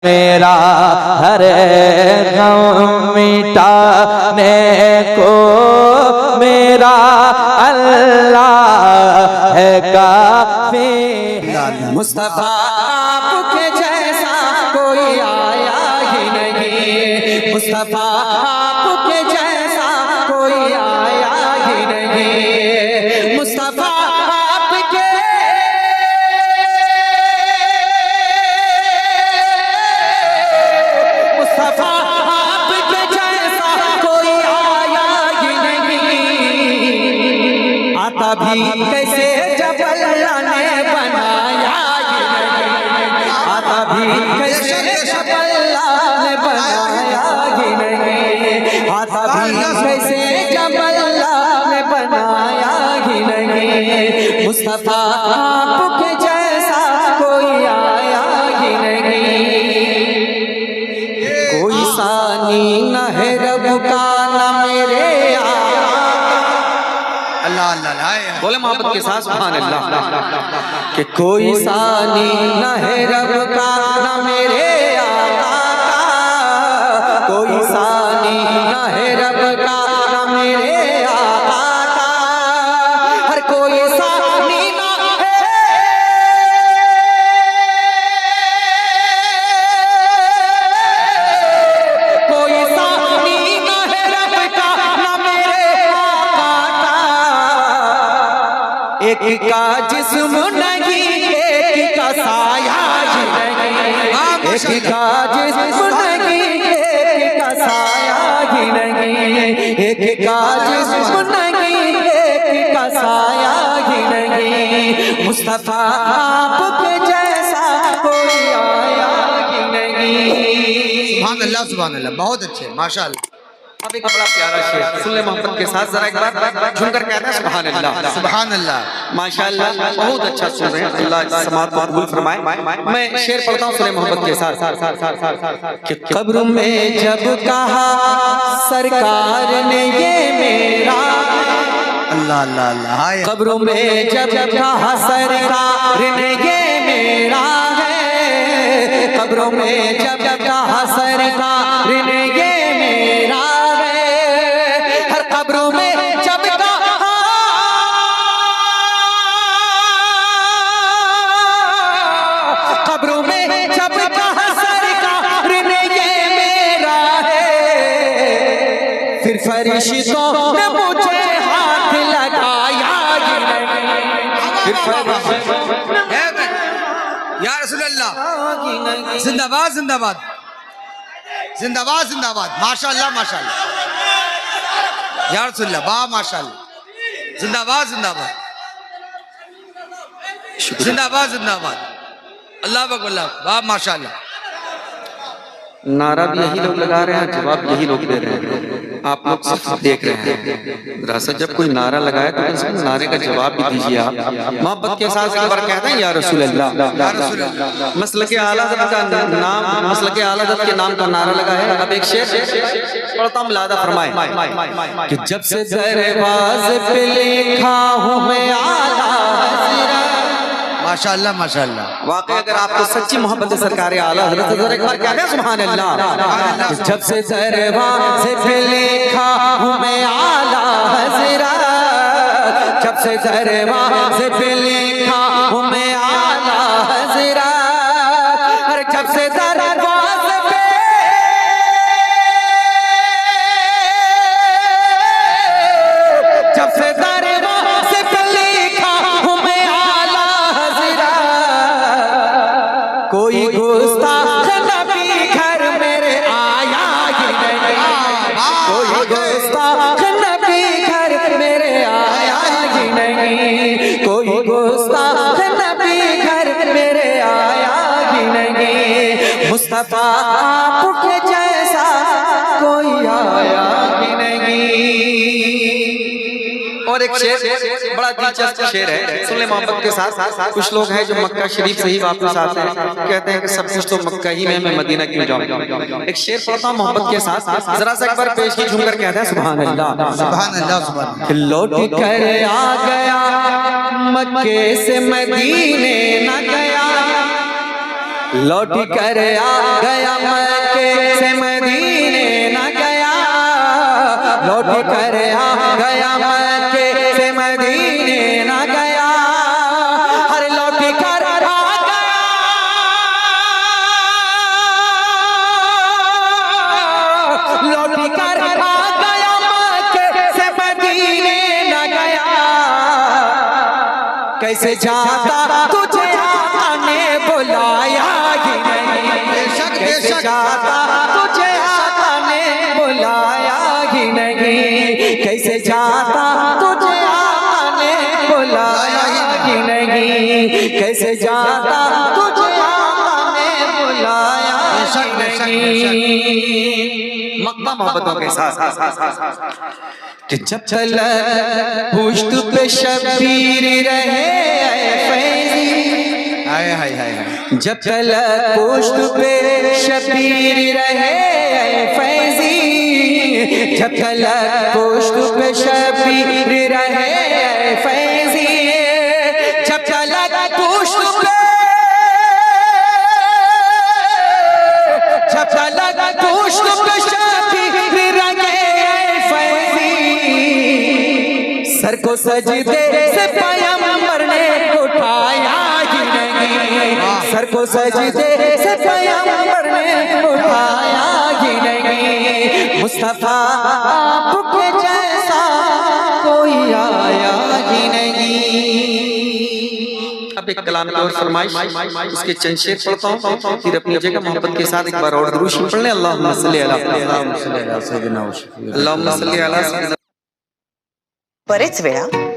मेरा हर गम मिटाने को मेरा अल्लाह है काफी। मुस्तफा आपके जैसा कोई आया ही नहीं, मुस्तफा आपके जैसा कोई आया ही नहीं, मुस्तफा आपके मुस्तफा आपके जैसा कोई आया ही नहीं। आता भी कैसे जब अल्लाह ने बनाया ही नहीं, आता भी कैसे जब अल्लाह ने बनाया ही नहीं, आता भी कैसे जब अल्लाह ने बनाया ही नहीं। मुस्तफा आपके जैसा कोई आया ही नहीं, कोई सानी न है रब का न मेरे अल्लाह अल्लाह बोले मोहब्बत के साथ सुभान अल्लाह कि कोई सानी न है रब का न मेरे आका का, कोई सानी न है रब का न मेरे आका का, हर कोई सानी न है, कोई सानी न है रब का न मेरे आका का। एक का जिस्म नहीं एक का साया ही नहीं, एक का जिस्म नहीं एक का साया ही नहीं, एक का जिस्म नहीं एक का साया ही नहीं। मुस्तफा आपके जैसा कोई आया ही नहीं। सुभान अल्लाह बहुत अच्छे माशाअल्लाह। अब एक बड़ा प्यारा शेर सुन ले मोहब्बत के साथ, जरा एक बार झुमकर कहते हैं सुभान अल्लाह सुभान अल्लाह माशाअल्लाह। बहुत अच्छा सुन रहे हैं, अल्लाह समात कबूल फरमाए। मैं शेर पढ़ता हूँ सुने मोहब्बत के साथ कि कब्र में जब कहा सरकार ने ये मेरा, अल्लाह अल्लाह अल्लाह कब्र में जब कहा सरकार ने ये मेरा है, कब्र में जब कहा सरकार ने ये मेरा है, हर कब्रों में जब कहा, कब्रों में जब कहा सरकार ने ये मेरा है, फिर फरिश्तों ने मुझे हाथ लगाया ही नहीं, फिर फरिश्तों या रसूल अल्लाह जिंदाबाद जिंदाबाद जिंदाबाद जिंदाबाद माशाअल्लाह माशाअल्लाह या रसूल अल्लाह वाह माशाअल्लाह जिंदाबाद जिंदाबाद जिंदाबाद जिंदाबाद अल्लाह अकबर वाह माशाअल्लाह। नारा भी यही लोग लगा रहे हैं, जवाब यही लोग दे रहे हैं, आप लोग सिर्फ देख रहे हैं। दरअसल जब कोई नारा लगाए तो उस नारे का जवाब भी दीजिए आप मोहब्बत के साथ। एक बार कहते हैं या रसूल अल्लाह, मसलके आला हज़रत का नाम, मसलके आला हज़रत के नाम का नारा लगा है। अब एक शेर पढ़ता हूं, मुलादा फरमाए कि जब से दरवाज़ पे लिखा हूं मैं आला हज़रत, माशाअल्लाह माशाअल्लाह। वाकई अगर आपको सच्ची मोहब्बत सरकार आला हज़रत जरा एक बार क्या है सुभान अल्लाह। जब से दरवाज़े पे लिखा हूं मैं आला हज़रत, जब से दरवाज़े पे लिखा हूं मैं आला हज़रत, हर जब से दरवाज़े पे, जब से दरवाज़े पे लिखा हूं मैं आला हज़रत, कोई गुस्ताख नबी घर मेरे आया ही नहीं, कोई गुस्ताख नबी घर मेरे आया ही नहीं, कोई गुस्ताख नबी घर मेरे आया ही नहीं। मुस्तफा आपके जैसा कोई आया ही नहीं। और एक शेर बड़ा दिलचस्प शेर है, सुन ले मोहब्बत के साथ। कुछ लोग हैं जो मक्का शरीफ से ही वापस आते हैं, कहते हैं कि सब कुछ तो मक्का ही में, मैं मदीना क्यों जाऊं। एक शेर पढ़ता हूं मोहब्बत के साथ, जरा सा एक बार पेश की झूमकर कहते हैं सुभान अल्लाह सुभान अल्लाह सुभान। लौट कर आ गया मक्के से मदीने न गया, लौट कर आ गया मक्के से मदीने न गया, लौट कर आ गया मक्के से मदीने न गया, हर लौट कर आ गया, लौट कर आ गया मक्के से मदीने न गया, कैसे जाता तुझे आने बुलाया ही नहीं, कैसे जाता तुझे आने बुलाया ही नहीं, कैसे जाता तुझे आने बुलाया ही नहीं, कैसे जाता तुझे आने बुलाया ही नहीं। मक्का मोहब्बतों के साथ कि जब तलक पुश्त पे शबीर रहे फैज़ी, हाय हाय हाय, जब तलक पुश्त पे शबीर रहे फैज़ी, जब तलक पुश्त पे शबीर रहे फैज़ी, जब तलक पुश्त पे, जब तलक पुश्त पे शबीर रहे फैज़ी, सर को सजदे से पैगंबर ने उठाया ही नहीं, सर को सजदे से पैगंबर ने उठाया ही नहीं, मुस्तफा आपके जैसा कोई आया ही नहीं। अब एक कलाम की और फरमाइश, उसके चंद शेर पढ़ता हूँ, फिर अपनी जगह मोहब्बत के साथ एक बार और दुरूद शरीफ पढ़ लें। अल्लाहुम्मा सल्ली अला सय्यिदिना, अल्लाहुम्मा सल्ली अला बरेच वेळा